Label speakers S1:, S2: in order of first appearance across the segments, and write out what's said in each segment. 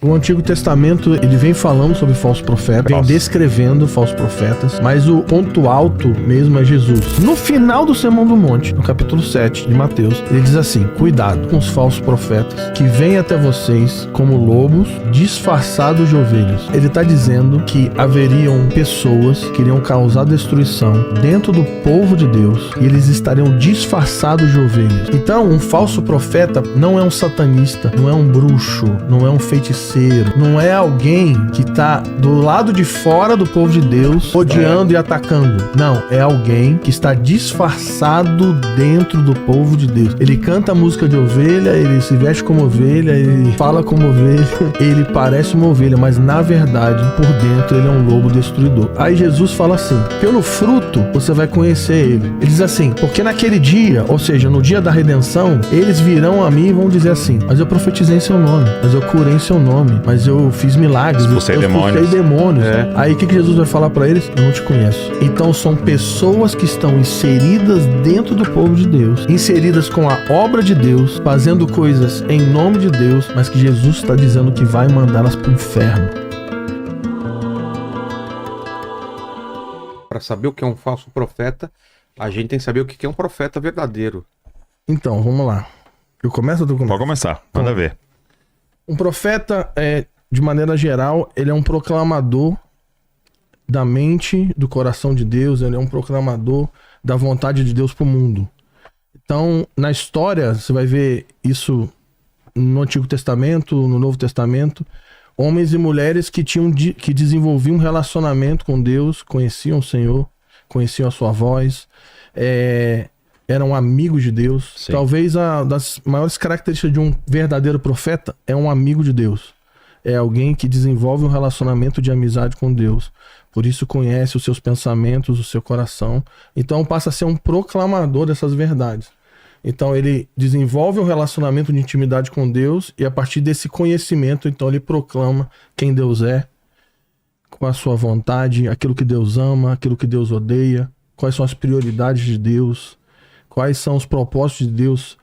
S1: O Antigo Testamento, ele vem falando sobre falsos profetas, vem descrevendo falsos profetas, mas o ponto alto mesmo é Jesus. No final do Sermão do Monte, no capítulo 7 de Mateus, ele diz assim: cuidado com os falsos profetas que vêm até vocês como lobos disfarçados de ovelhas. Ele está dizendo que haveriam pessoas que iriam causar destruição dentro do povo de Deus e eles estariam disfarçados de ovelhas. Então, um falso profeta não é um satanista, não é um bruxo, não é um feiticeiro, não é alguém que tá do lado de fora do povo de Deus, odiando e atacando. Não, é alguém que está disfarçado dentro do povo de Deus. Ele canta música de ovelha, ele se veste como ovelha, ele fala como ovelha, ele parece uma ovelha, mas na verdade, por dentro, ele é um lobo destruidor. Aí Jesus fala assim: pelo fruto você vai conhecer ele. Ele diz assim: porque naquele dia, ou seja, no dia da redenção, eles virão a mim e vão dizer assim: mas eu profetizei em seu nome, mas eu curei em seu nome, mas eu fiz milagres, eu expulsei demônios. Aí o que Jesus vai falar pra eles? Eu não te conheço. Então são pessoas que estão inseridas dentro do povo de Deus, inseridas com a obra de Deus, fazendo coisas em nome de Deus, mas que Jesus está dizendo que vai mandá-las pro inferno.
S2: Para saber o que é um falso profeta, a gente tem que saber o que é um profeta verdadeiro.
S1: Então, vamos lá. Eu começo ou tu começa?
S3: Pode começar, manda ver.
S1: Um profeta, de maneira geral, ele é um proclamador da mente, do coração de Deus, ele é um proclamador da vontade de Deus pro mundo. Então, na história, você vai ver isso no Antigo Testamento, no Novo Testamento, homens e mulheres que desenvolviam um relacionamento com Deus, conheciam o Senhor, conheciam a sua voz, eram amigos de Deus. Sim. Talvez a das maiores características de um verdadeiro profeta é um amigo de Deus. É alguém que desenvolve um relacionamento de amizade com Deus. Por isso conhece os seus pensamentos, o seu coração. Então passa a ser um proclamador dessas verdades. Então ele desenvolve um relacionamento de intimidade com Deus e a partir desse conhecimento, então ele proclama quem Deus é, qual a sua vontade, aquilo que Deus ama, aquilo que Deus odeia, quais são as prioridades de Deus, quais são os propósitos de Deus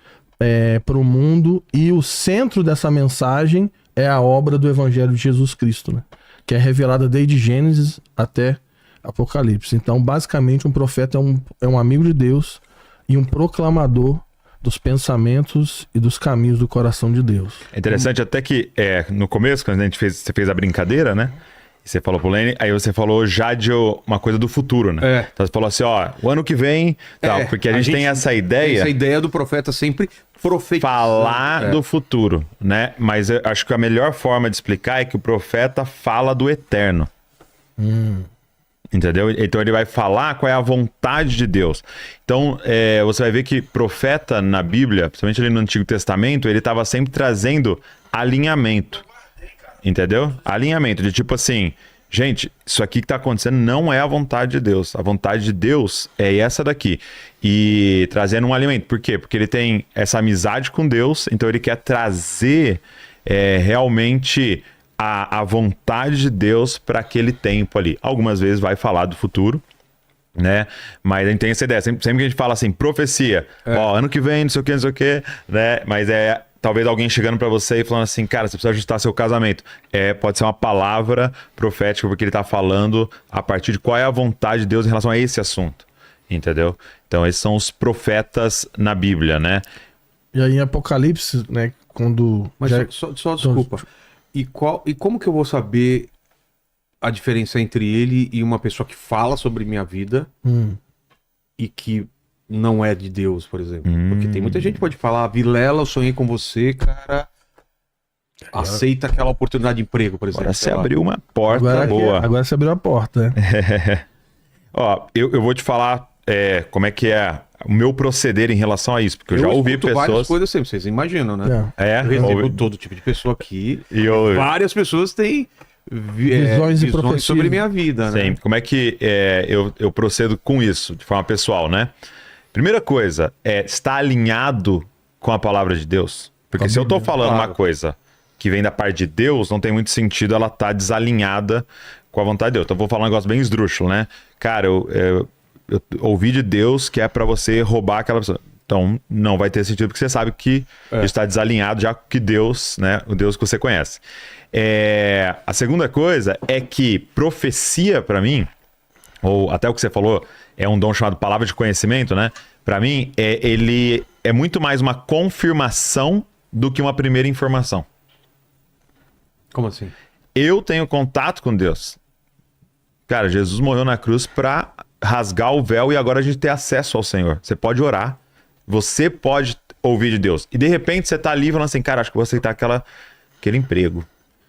S1: para o mundo, e o centro dessa mensagem é a obra do Evangelho de Jesus Cristo, né? Que é revelada desde Gênesis até Apocalipse. Então, basicamente, um profeta é um amigo de Deus e um proclamador dos pensamentos e dos caminhos do coração de Deus.
S3: É interessante até que no começo, quando você fez a brincadeira, né? Você falou pro Lene, aí você falou já de uma coisa do futuro, né? Então você falou assim, ó, o ano que vem, tal, porque a gente tem essa ideia...
S2: Essa ideia do profeta sempre profetizar.
S3: Falar do futuro, né? Mas eu acho que a melhor forma de explicar é que o profeta fala do eterno. Entendeu? Então ele vai falar qual é a vontade de Deus. Então você vai ver que profeta na Bíblia, principalmente ali no Antigo Testamento, ele estava sempre trazendo alinhamento. Entendeu? Alinhamento de tipo assim, gente, isso aqui que tá acontecendo não é a vontade de Deus. A vontade de Deus é essa daqui. E trazendo um alimento. Por quê? Porque ele tem essa amizade com Deus, então ele quer trazer realmente a vontade de Deus para aquele tempo ali. Algumas vezes vai falar do futuro, né? Mas a gente tem essa ideia. Sempre que a gente fala assim, profecia, ó, ano que vem, não sei o que, né? Mas talvez alguém chegando pra você e falando assim, cara, você precisa ajustar seu casamento. Pode ser uma palavra profética, porque ele tá falando a partir de qual é a vontade de Deus em relação a esse assunto. Entendeu? Então, esses são os profetas na Bíblia, né?
S1: E aí em Apocalipse, né, quando...
S2: Mas só desculpa. E como que eu vou saber a diferença entre ele e uma pessoa que fala sobre minha vida e que não é de Deus, por exemplo? Porque tem muita gente que pode falar, Vilela, eu sonhei com você, cara, aceita aquela oportunidade de emprego, por exemplo.
S3: Agora você abriu uma porta boa.
S1: Agora você abriu a porta, né?
S3: Ó, eu vou te falar como é que é o meu proceder em relação a isso, porque eu já ouvi pessoas...
S2: várias coisas sempre, vocês imaginam, né? Eu recebo todo tipo de pessoa aqui, várias pessoas têm... visões sobre minha vida, né?
S3: Sempre. Como é que eu procedo com isso, de forma pessoal, né? Primeira coisa, estar alinhado com a palavra de Deus. Porque se eu tô falando uma coisa que vem da parte de Deus, não tem muito sentido ela estar desalinhada com a vontade de Deus. Então eu vou falar um negócio bem esdrúxulo, né? Cara, eu ouvi de Deus que é pra você roubar aquela pessoa. Então não vai ter sentido, porque você sabe que está desalinhado já que Deus, né? O Deus que você conhece. A segunda coisa é que profecia, para mim, ou até o que você falou, é um dom chamado palavra de conhecimento, né? Para mim, ele é muito mais uma confirmação do que uma primeira informação.
S2: Como assim?
S3: Eu tenho contato com Deus. Cara, Jesus morreu na cruz para rasgar o véu e agora a gente tem acesso ao Senhor. Você pode orar, você pode ouvir de Deus. E de repente você tá ali falando assim, cara, acho que vou aceitar aquele emprego.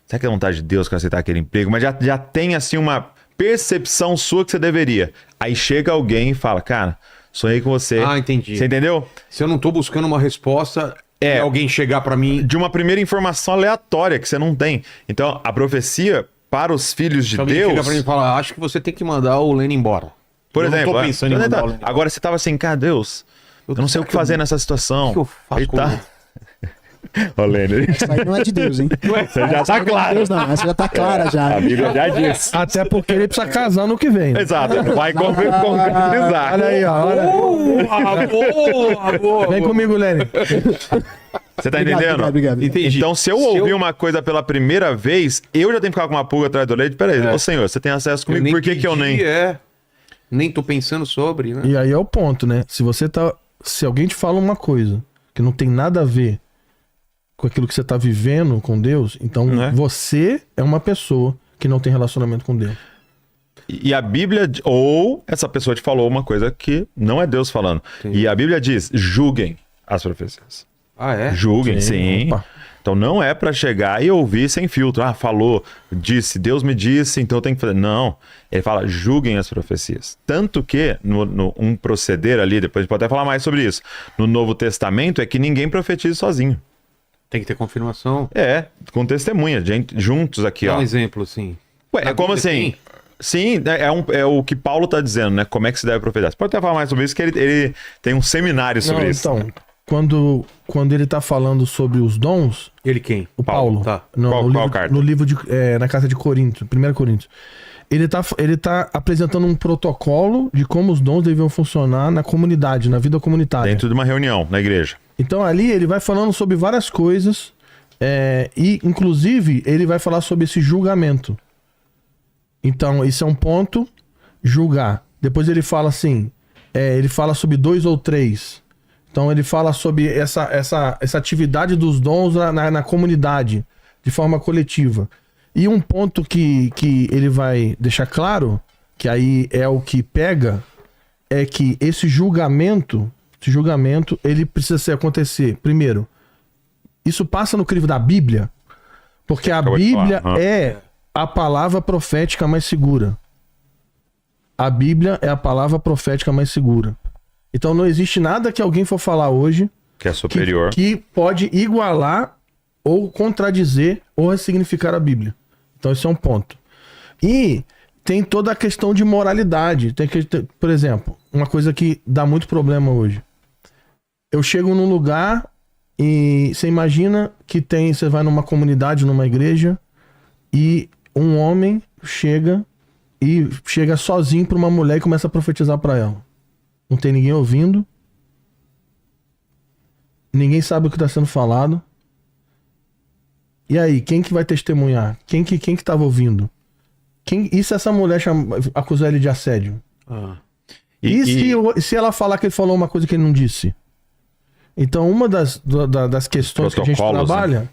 S3: Será que é vontade de Deus que eu aceitar aquele emprego? Mas já tem assim uma percepção sua que você deveria. Aí chega alguém e fala, cara, sonhei com você.
S2: Ah, entendi.
S3: Você entendeu?
S2: Se eu não tô buscando uma resposta, e alguém chegar pra mim...
S3: De uma primeira informação aleatória que você não tem. Então, a profecia para os filhos de
S2: Se alguém
S3: Deus...
S2: chega pra mim e fala, acho que você tem que mandar o Lênin embora.
S3: Por
S2: eu
S3: exemplo,
S2: não tô pensando em mandar o Lênin
S3: agora você tava assim, cara, Deus, eu não sei o que fazer nessa situação.
S2: O que eu faço
S3: Ele
S2: com
S3: tá... Ô, Lênin,
S4: Isso aí não é de Deus, hein?
S3: você já tá claro.
S4: Deus não, essa já tá clara já.
S3: A Bíblia já disse.
S1: Até porque ele precisa casar no que vem. Né?
S3: Exato, não vai concretizar.
S1: Olha aí, ó.
S2: Boa.
S1: Vem comigo, Lênin.
S3: Você tá entendendo?
S4: Obrigado.
S2: Entendi.
S3: Então, se eu ouvir uma coisa pela primeira vez, eu já tenho que ficar com uma pulga atrás do leite. Peraí, ô senhor, você tem acesso comigo, por que eu nem...
S2: Nem tô pensando sobre, né?
S1: E aí é o ponto, né? Se alguém te fala uma coisa que não tem nada a ver com aquilo que você tá vivendo com Deus, então você é uma pessoa que não tem relacionamento com Deus.
S3: E a Bíblia, ou essa pessoa te falou uma coisa que não é Deus falando.
S2: Entendi.
S3: E a Bíblia diz, julguem as profecias.
S2: Ah, é?
S3: Julguem, sim.
S1: Opa.
S3: Então não é pra chegar e ouvir sem filtro. Ah, falou, disse, Deus me disse, então eu tenho que fazer. Não. Ele fala, julguem as profecias. Tanto que, um proceder ali, depois a gente pode até falar mais sobre isso, no Novo Testamento é que ninguém profetiza sozinho.
S2: Tem que ter confirmação.
S3: Com testemunha, gente, juntos aqui,
S2: Dá
S3: ó.
S2: um exemplo, assim.
S3: Ué, é como
S2: Bíblia
S3: assim?
S2: tem?
S3: Sim, é o que Paulo tá dizendo, né? Como é que se deve profetizar. Você pode até falar mais sobre isso, que ele tem um seminário sobre isso.
S1: Então, quando ele tá falando sobre os dons,
S2: Ele quem?
S1: o Paulo,
S2: Tá.
S1: no
S3: carta?
S1: livro, no livro na carta de Coríntios, 1 Coríntios, ele tá apresentando um protocolo de como os dons deviam funcionar na comunidade, na vida comunitária.
S3: Dentro de uma reunião na igreja.
S1: Então ali ele vai falando sobre várias coisas e inclusive ele vai falar sobre esse julgamento. Então isso é um ponto, julgar. Depois ele fala assim, ele fala sobre 2 ou 3. Então ele fala sobre essa atividade dos dons na comunidade, de forma coletiva. E um ponto que ele vai deixar claro, que aí é o que pega, é que esse julgamento, ele precisa acontecer. Primeiro, isso passa no crivo da Bíblia, porque a Bíblia é a palavra profética mais segura. A Bíblia é a palavra profética mais segura. Então não existe nada que alguém for falar hoje
S3: Que é superior.
S1: que pode igualar ou contradizer ou ressignificar a Bíblia. Então esse é um ponto. E tem toda a questão de moralidade. Por exemplo, uma coisa que dá muito problema hoje. Eu chego num lugar e você imagina que você vai numa comunidade, numa igreja, e um homem chega sozinho para uma mulher e começa a profetizar para ela. Não tem ninguém ouvindo. Ninguém sabe o que está sendo falado. E aí, quem que vai testemunhar? Quem que estava ouvindo? E se essa mulher acusar ele de assédio? Se ela falar que ele falou uma coisa que ele não disse? Então, uma das questões que a gente trabalha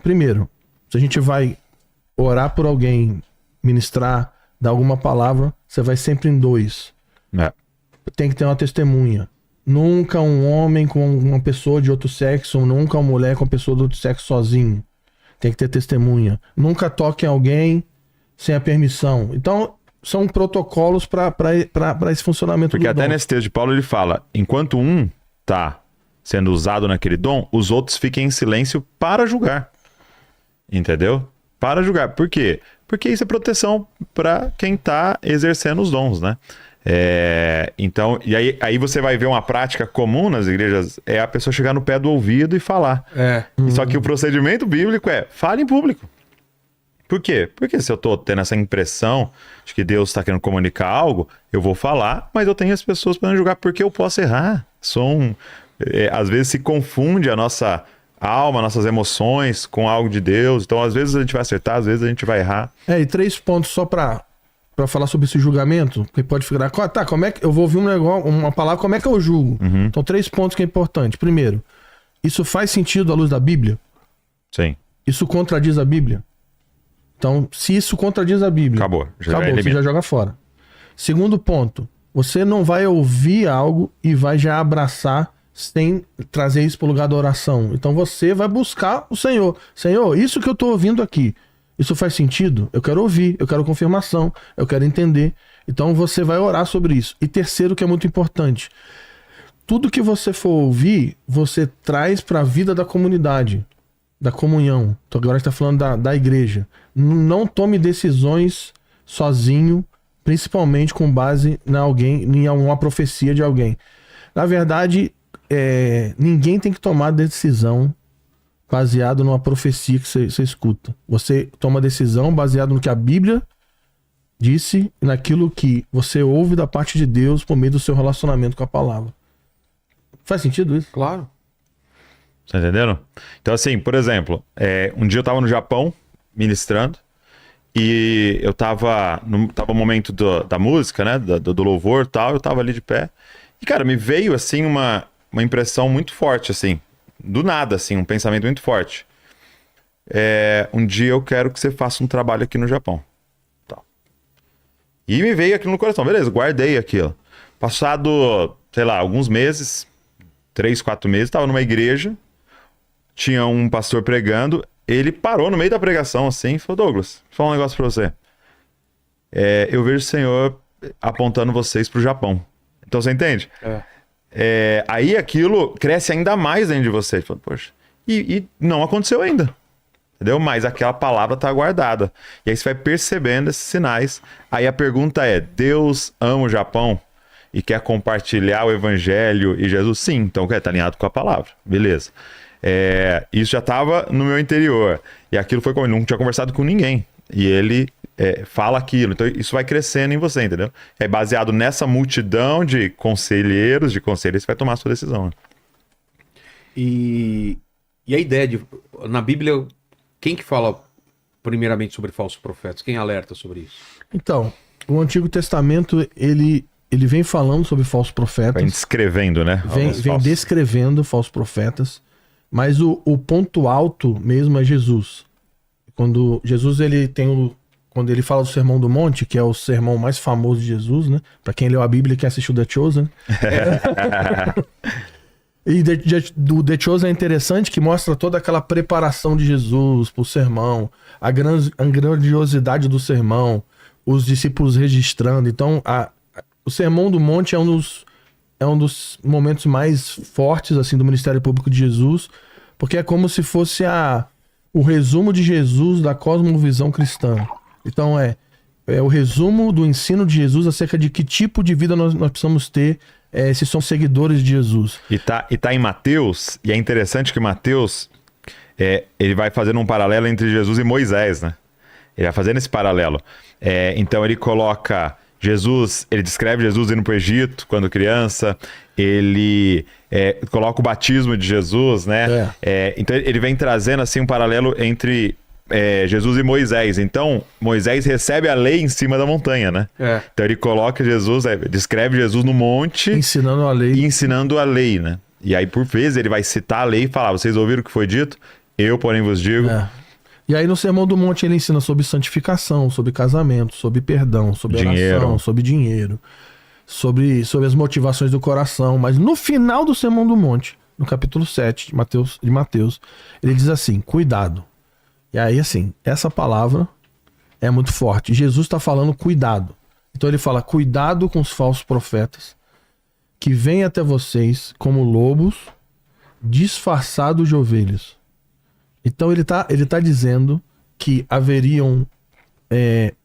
S1: primeiro, se a gente vai orar por alguém, ministrar, dar alguma palavra, você vai sempre em 2. Tem que ter uma testemunha. Nunca um homem com uma pessoa de outro sexo, nunca uma mulher com uma pessoa de outro sexo sozinho. Tem que ter testemunha. Nunca toque em alguém sem a permissão. Então, são protocolos para esse funcionamento
S3: Porque
S1: do
S3: até
S1: dom.
S3: nesse texto de Paulo ele fala, enquanto um tá sendo usado naquele dom, os outros fiquem em silêncio para julgar. Entendeu? Para julgar. Por quê? Porque isso é proteção para quem tá exercendo os dons, né? Então, e aí você vai ver uma prática comum nas igrejas, é a pessoa chegar no pé do ouvido e falar. Só que o procedimento bíblico fale em público. Por quê? Porque se eu tô tendo essa impressão de que Deus está querendo comunicar algo, eu vou falar, mas eu tenho as pessoas para julgar porque eu posso errar. Às vezes se confunde a nossa alma, nossas emoções com algo de Deus. Então, às vezes a gente vai acertar, às vezes a gente vai errar.
S1: E 3 pontos só pra falar sobre esse julgamento, que pode ficar... Tá, como é que... Eu vou ouvir um negócio, uma palavra, como é que eu julgo? Então, 3 pontos que é importante. Primeiro, isso faz sentido à luz da Bíblia?
S3: Sim.
S1: Isso contradiz a Bíblia? Então, se isso contradiz a Bíblia...
S3: Acabou.
S1: Você já joga fora. Segundo ponto, você não vai ouvir algo e vai já abraçar sem trazer isso para o lugar da oração. Então você vai buscar o Senhor. Senhor, isso que eu estou ouvindo aqui, isso faz sentido? Eu quero ouvir, eu quero confirmação, eu quero entender. Então você vai orar sobre isso. E terceiro, que é muito importante, tudo que você for ouvir, você traz para a vida da comunidade, da comunhão. Então agora a gente está falando da igreja. Não tome decisões sozinho, principalmente com base em uma profecia de alguém. Na verdade, ninguém tem que tomar decisão baseado numa profecia que você escuta. Você toma decisão baseado no que a Bíblia disse e naquilo que você ouve da parte de Deus por meio do seu relacionamento com a palavra. Faz sentido isso?
S2: Claro.
S3: Tá entendendo? Então, assim, por exemplo, um dia eu tava no Japão ministrando e eu tava no momento da música, né? Do louvor e tal, eu tava ali de pé. E, cara, me veio, assim, uma impressão muito forte, assim, do nada, assim, um pensamento muito forte. Um dia eu quero que você faça um trabalho aqui no Japão. Tá. E me veio aquilo no coração, beleza, guardei aquilo. Passado, sei lá, alguns meses, 3, 4 meses, tava numa igreja, tinha um pastor pregando, ele parou no meio da pregação, assim, e falou, Douglas, vou falar um negócio pra você. Eu vejo o Senhor apontando vocês pro Japão. Então você entende? Aí aquilo cresce ainda mais dentro de você. Fala, poxa, e não aconteceu ainda. Entendeu? Mas aquela palavra tá guardada. E aí você vai percebendo esses sinais. Aí a pergunta é, Deus ama o Japão e quer compartilhar o evangelho e Jesus? Sim, então tá alinhado com a palavra. Beleza. Isso já tava no meu interior. E aquilo foi como eu não tinha conversado com ninguém. E ele fala aquilo. Então isso vai crescendo em você, entendeu? É baseado nessa multidão de conselheiros, você vai tomar a sua decisão. Né?
S2: E a ideia de... Na Bíblia, quem que fala primeiramente sobre falsos profetas? Quem alerta sobre isso?
S1: Então, o Antigo Testamento, ele vem falando sobre falsos profetas.
S3: Vem descrevendo, né?
S1: Vem descrevendo falsos profetas. Mas o ponto alto mesmo é Jesus. Quando Jesus quando ele fala do Sermão do Monte, que é o sermão mais famoso de Jesus, né? Pra quem leu a Bíblia e quem assistiu The Chosen. E do The Chosen é interessante que mostra toda aquela preparação de Jesus pro sermão, a grandiosidade do sermão, os discípulos registrando. Então, o Sermão do Monte é um dos momentos mais fortes assim do ministério público de Jesus, porque é como se fosse o resumo de Jesus da cosmovisão cristã. Então é o resumo do ensino de Jesus acerca de que tipo de vida nós precisamos ter se somos seguidores de Jesus.
S3: E tá em Mateus, e é interessante que Mateus ele vai fazendo um paralelo entre Jesus e Moisés, né? Ele vai fazendo esse paralelo. Então ele coloca Jesus, ele descreve Jesus indo para o Egito quando criança, ele coloca o batismo de Jesus, né? Então ele vem trazendo assim um paralelo entre Jesus e Moisés. Então Moisés recebe a lei em cima da montanha, né? Então ele coloca Jesus, descreve Jesus no monte,
S1: ensinando a lei,
S3: né? E aí por vezes ele vai citar a lei e falar, vocês ouviram o que foi dito? Eu, porém, vos digo.
S1: E aí no Sermão do Monte ele ensina sobre santificação, sobre casamento, sobre perdão, sobre oração, sobre dinheiro, sobre as motivações do coração. Mas no final do Sermão do Monte, no capítulo 7 de Mateus, ele diz assim, cuidado. E aí assim, essa palavra é muito forte. Jesus está falando cuidado. Então ele fala, cuidado com os falsos profetas que vêm até vocês como lobos disfarçados de ovelhas. Então ele tá dizendo que haveriam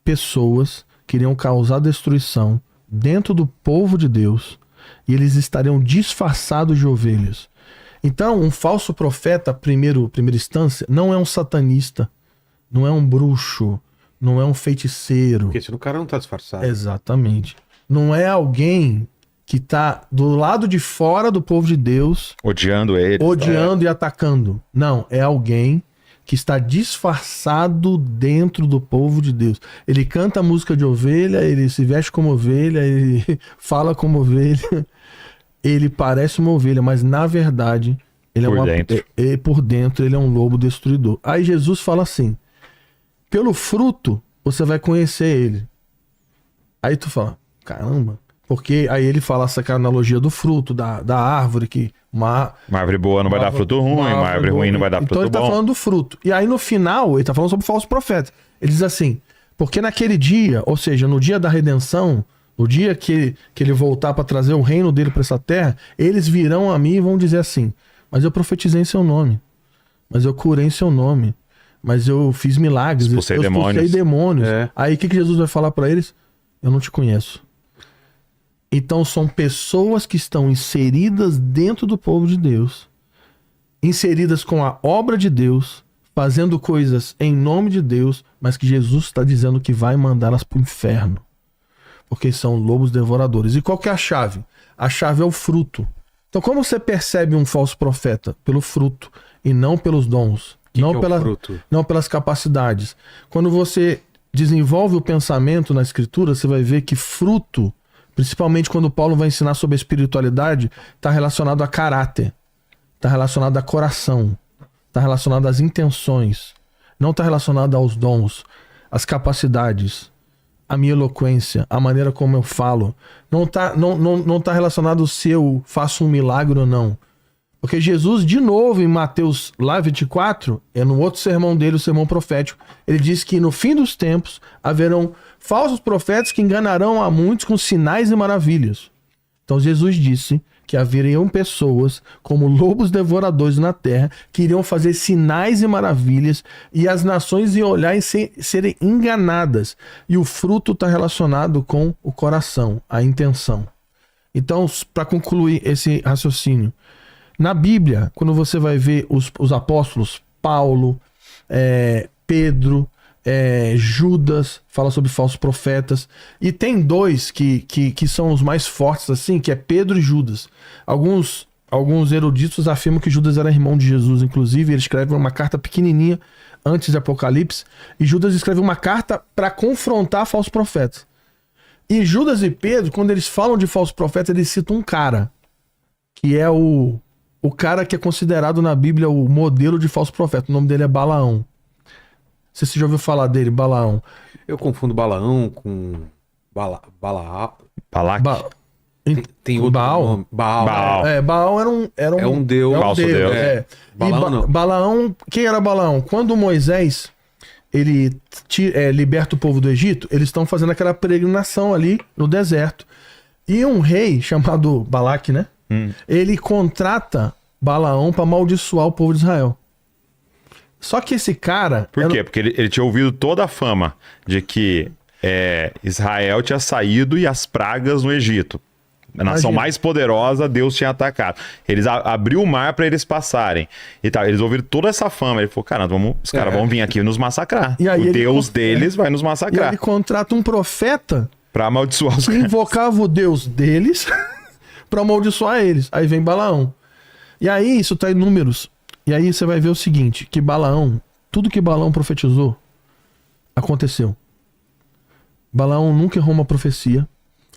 S1: pessoas que iriam causar destruição dentro do povo de Deus e eles estariam disfarçados de ovelhas. Então um falso profeta, primeira instância, não é um satanista, não é um bruxo, não é um feiticeiro.
S2: Porque senão o cara não tá disfarçado.
S1: Exatamente. Não é alguém que tá do lado de fora do povo de Deus,
S3: Odiando ele.
S1: odiando e atacando. Não, é alguém que está disfarçado dentro do povo de Deus. Ele canta música de ovelha, ele se veste como ovelha, ele fala como ovelha, ele parece uma ovelha, mas na verdade ele por dentro ele é um lobo destruidor. Aí Jesus fala assim: pelo fruto você vai conhecer ele. Aí tu fala, caramba, porque aí ele fala essa analogia do fruto, da árvore, que uma
S3: árvore boa não vai dar fruto ruim, uma árvore ruim não vai dar fruto bom.
S1: Então ele tá falando do fruto. E aí no final ele tá falando sobre o falso profeta. Ele diz assim, porque naquele dia, ou seja, no dia da redenção, no dia que ele voltar para trazer o reino dele para essa terra, eles virão a mim e vão dizer assim: mas eu profetizei em seu nome, mas eu curei em seu nome, mas eu fiz milagres, eu expulsei demônios. Aí o que Jesus vai falar para eles? Eu não te conheço. Então são pessoas que estão inseridas dentro do povo de Deus, inseridas com a obra de Deus, fazendo coisas em nome de Deus, mas que Jesus está dizendo que vai mandá-las para o inferno, porque são lobos devoradores. E qual que é a chave? A chave é o fruto. Então como você percebe um falso profeta? Pelo fruto, e não pelos dons, não pelas capacidades. Quando você desenvolve o pensamento na escritura, você vai ver que fruto, principalmente quando Paulo vai ensinar sobre a espiritualidade, está relacionado a caráter, está relacionado a coração, está relacionado às intenções, não está relacionado aos dons, às capacidades, à minha eloquência, à maneira como eu falo. Não tá relacionado se eu faço um milagre ou não. Porque Jesus, de novo, em Mateus lá 24, no outro sermão dele, o sermão profético, ele diz que no fim dos tempos haverão falsos profetas que enganarão a muitos com sinais e maravilhas. Então Jesus disse que haveriam pessoas como lobos devoradores na terra que iriam fazer sinais e maravilhas e as nações iam olhar e serem enganadas. E o fruto está relacionado com o coração, a intenção. Então, para concluir esse raciocínio, na Bíblia, quando você vai ver os apóstolos, Paulo, Pedro, Judas, fala sobre falsos profetas, e tem dois que são os mais fortes, assim, que é Pedro e Judas. Alguns eruditos afirmam que Judas era irmão de Jesus, inclusive ele escreve uma carta pequenininha antes de Apocalipse, e Judas escreve uma carta para confrontar falsos profetas. E Judas e Pedro, quando eles falam de falsos profetas, eles citam um cara, que é o cara que é considerado na Bíblia o modelo de falso profeta. O nome dele é Balaão. Você já ouviu falar dele, Balaão?
S2: Eu confundo Balaão com Balaão.
S3: Balac.
S2: Tem outro nome.
S3: Baal.
S1: Baal era um
S2: deus.
S3: Falso deus.
S2: Balaão não.
S1: Balaão, quem era Balaão? Quando Moisés ele liberta o povo do Egito, eles estão fazendo aquela peregrinação ali no deserto. E um rei chamado Balac, né? Ele contrata Balaão para amaldiçoar o povo de Israel. Só que esse cara...
S3: Por quê? Porque ele tinha ouvido toda a fama de que Israel tinha saído e as pragas no Egito. A nação mais poderosa, Deus tinha atacado. Eles abriu o mar para eles passarem. E tal. Eles ouviram toda essa fama. Ele falou, cara, os caras vão vir aqui nos massacrar.
S1: E aí
S3: o Deus deles vai nos massacrar.
S1: E ele contrata um profeta
S3: para amaldiçoar os
S1: que
S3: caras.
S1: Invocava o Deus deles para amaldiçoar eles. Aí vem Balaão. E aí isso tá em Números. E aí você vai ver o seguinte, que Balaão, tudo que Balaão profetizou, aconteceu. Balaão nunca errou uma profecia.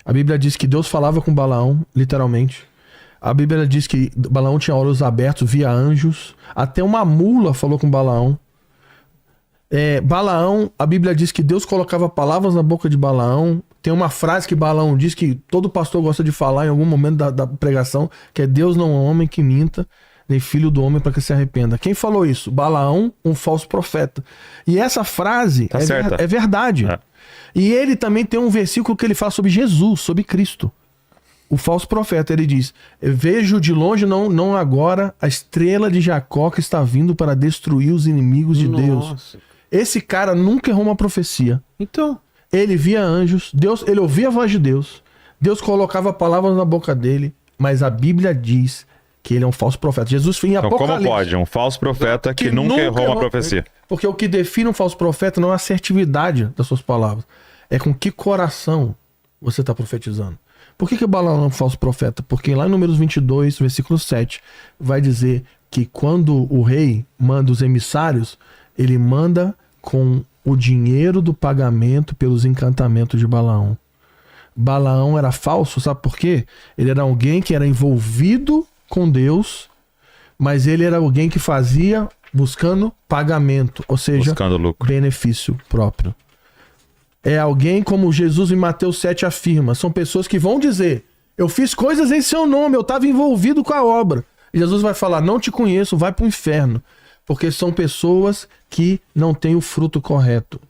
S1: A Bíblia diz que Deus falava com Balaão, literalmente. A Bíblia diz que Balaão tinha olhos abertos, via anjos. Até uma mula falou com Balaão. Balaão, a Bíblia diz que Deus colocava palavras na boca de Balaão. Tem uma frase que Balaão diz que todo pastor gosta de falar em algum momento da pregação, que é Deus não é homem que minta, nem filho do homem para que se arrependa. Quem falou isso? Balaão, um falso profeta. E essa frase é verdade. E ele também tem um versículo que ele fala sobre Jesus, sobre Cristo. O falso profeta, ele diz, vejo de longe, não agora, a estrela de Jacó que está vindo para destruir os inimigos de Deus. Esse cara nunca errou uma profecia.
S2: Então...
S1: Ele via anjos, ele ouvia a voz de Deus, Deus colocava palavras na boca dele, mas a Bíblia diz que ele é um falso profeta. Jesus foi em Apocalipse.
S3: Então como pode? Um falso profeta que nunca errou uma profecia.
S1: Porque o que define um falso profeta não é a assertividade das suas palavras, é com que coração você está profetizando. Por que Balaão é um falso profeta? Porque lá em Números 22, versículo 7, vai dizer que quando o rei manda os emissários, ele manda com o dinheiro do pagamento pelos encantamentos de Balaão. Balaão era falso, sabe por quê? Ele era alguém que era envolvido com Deus, mas ele era alguém que fazia buscando pagamento, ou seja,
S3: buscando lucro,
S1: benefício próprio. É alguém como Jesus em Mateus 7 afirma, são pessoas que vão dizer, eu fiz coisas em seu nome, eu estava envolvido com a obra. E Jesus vai falar, não te conheço, vai para o inferno. Porque são pessoas que não têm o fruto correto.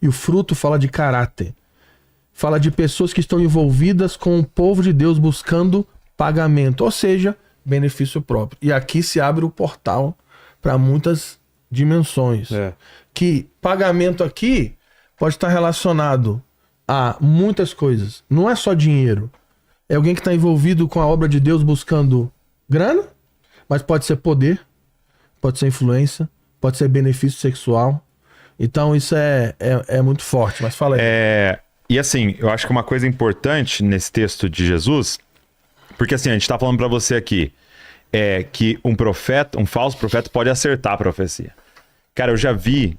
S1: E o fruto fala de caráter. Fala de pessoas que estão envolvidas com o povo de Deus buscando pagamento, ou seja, benefício próprio. E aqui se abre o portal para muitas dimensões. Que pagamento aqui pode estar relacionado a muitas coisas. Não é só dinheiro. É alguém que está envolvido com a obra de Deus buscando grana, mas pode ser poder, pode ser influência, pode ser benefício sexual. Então isso é muito forte. Mas fala aí.
S3: E assim, eu acho que uma coisa importante nesse texto de Jesus, porque assim, a gente está falando para você aqui, é que um profeta, um falso profeta pode acertar a profecia. Cara, eu já vi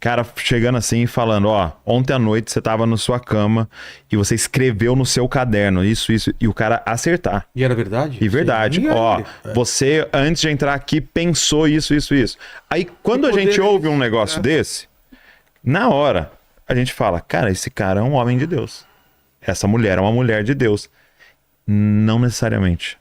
S3: cara chegando assim e falando, ó, ontem à noite você tava na sua cama e você escreveu no seu caderno isso, e o cara acertar.
S2: E era verdade?
S3: E verdade.
S2: Sim.
S3: Ó, você antes de entrar aqui pensou isso. Aí quando a gente ouve um negócio desse, na hora a gente fala, cara, esse cara é um homem de Deus. Essa mulher é uma mulher de Deus. Não necessariamente.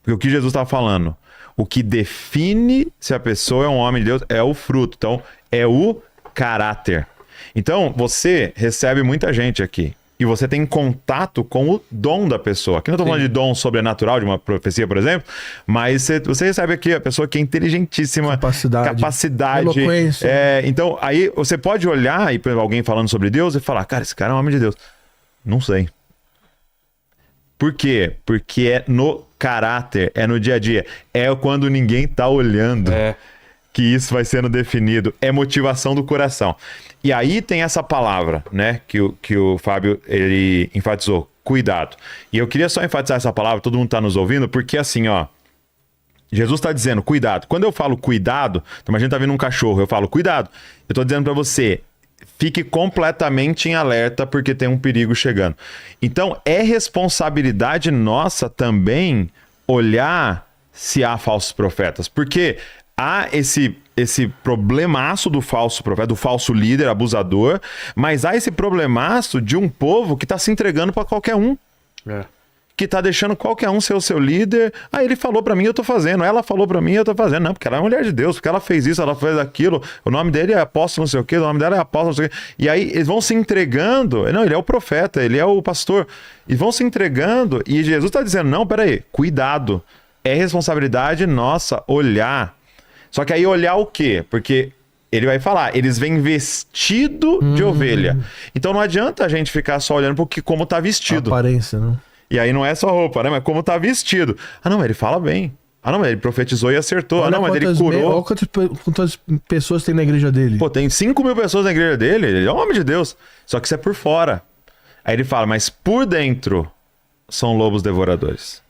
S3: Porque o que Jesus estava falando, o que define se a pessoa é um homem de Deus é o fruto. Então, é o caráter. Então, você recebe muita gente aqui e você tem contato com o dom da pessoa. Aqui não estou falando de dom sobrenatural, de uma profecia, por exemplo, mas você recebe aqui a pessoa que é inteligentíssima, capacidade.
S1: Eloquência.
S3: Então, aí você pode olhar e alguém falando sobre Deus e falar, cara, esse cara é um homem de Deus. Não sei. Por quê? Porque é no caráter, é no dia a dia. É quando ninguém tá olhando que isso vai sendo definido. É motivação do coração. E aí tem essa palavra, né? Que o Fábio, ele enfatizou. Cuidado. E eu queria só enfatizar essa palavra, todo mundo tá nos ouvindo, porque assim, ó. Jesus tá dizendo, cuidado. Quando eu falo cuidado, então imagina tá vindo um cachorro, eu falo cuidado. Eu tô dizendo pra você, fique completamente em alerta porque tem um perigo chegando. Então, é responsabilidade nossa também olhar se há falsos profetas. Porque há esse problemaço do falso profeta, do falso líder, abusador, mas há esse problemaço de um povo que está se entregando para qualquer um. Que tá deixando qualquer um ser o seu líder. Ele falou pra mim, eu tô fazendo. Ela falou pra mim, eu tô fazendo. Não, porque ela é mulher de Deus, porque ela fez isso, ela fez aquilo. O nome dele é apóstolo não sei o quê, o nome dela é apóstolo não sei o quê. E aí eles vão se entregando. Não, ele é o profeta, ele é o pastor. E vão se entregando. E Jesus tá dizendo, não, peraí, cuidado. É responsabilidade nossa olhar. Só que aí olhar o quê? Porque ele vai falar, eles vêm vestido de ovelha. Então não adianta a gente ficar só olhando porque como tá vestido.
S1: A aparência, né?
S3: E aí não é só roupa, né? Mas como tá vestido. Não, mas ele fala bem. Não, mas ele profetizou e acertou.
S1: Olha,
S3: mas ele curou.
S1: Olha quantas pessoas tem na igreja dele.
S3: Pô, tem 5.000 pessoas na igreja dele. Ele é um homem de Deus. Só que isso é por fora. Aí ele fala, mas por dentro são lobos devoradores.